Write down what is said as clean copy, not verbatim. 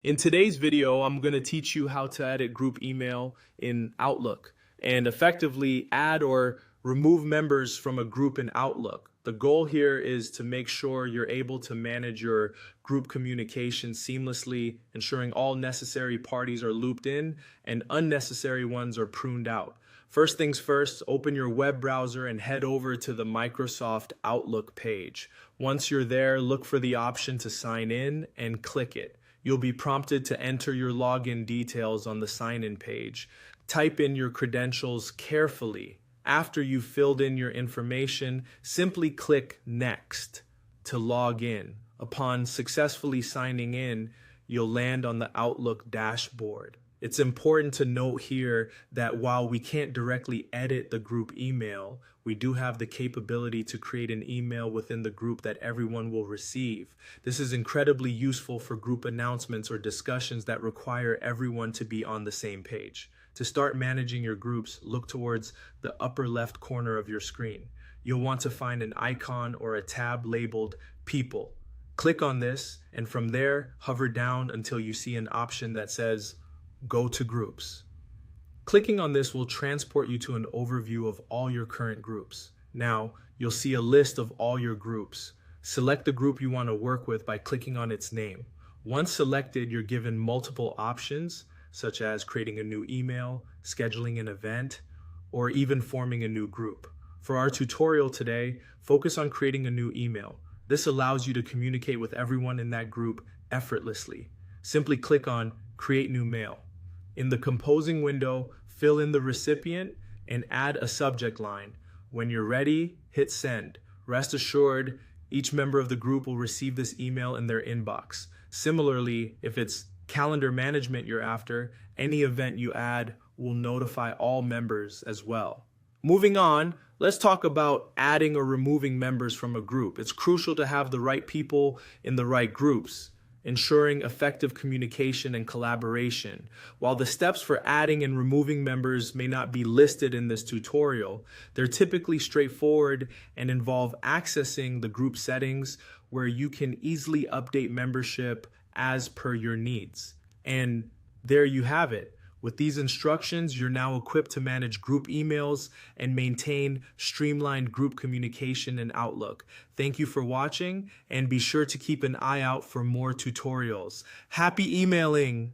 In today's video, I'm going to teach you how to edit group email in Outlook and effectively add or remove members from a group in Outlook. The goal here is to make sure you're able to manage your group communication seamlessly, ensuring all necessary parties are looped in and unnecessary ones are pruned out. First things first, open your web browser and head over to the Microsoft Outlook page. Once you're there, look for the option to sign in and click it. You'll be prompted to enter your login details on the sign-in page. Type in your credentials carefully. After you've filled in your information, simply click Next to log in. Upon successfully signing in, you'll land on the Outlook dashboard. It's important to note here that while we can't directly edit the group email, we do have the capability to create an email within the group that everyone will receive. This is incredibly useful for group announcements or discussions that require everyone to be on the same page. To start managing your groups, look towards the upper left corner of your screen. You'll want to find an icon or a tab labeled People. Click on this, and from there, hover down until you see an option that says Go to Groups. Clicking on this will transport you to an overview of all your current groups. Now, you'll see a list of all your groups. Select the group you want to work with by clicking on its name. Once selected, you're given multiple options, such as creating a new email, scheduling an event, or even forming a new group. For our tutorial today, focus on creating a new email. This allows you to communicate with everyone in that group effortlessly. Simply click on Create New Mail. In the composing window, fill in the recipient and add a subject line. When you're ready, hit send. Rest assured, each member of the group will receive this email in their inbox. Similarly, if it's calendar management you're after, any event you add will notify all members as well. Moving on, let's talk about adding or removing members from a group. It's crucial to have the right people in the right groups, ensuring effective communication and collaboration. While the steps for adding and removing members may not be listed in this tutorial, they're typically straightforward and involve accessing the group settings where you can easily update membership as per your needs. And there you have it. With these instructions, you're now equipped to manage group emails and maintain streamlined group communication in Outlook. Thank you for watching, and be sure to keep an eye out for more tutorials. Happy emailing!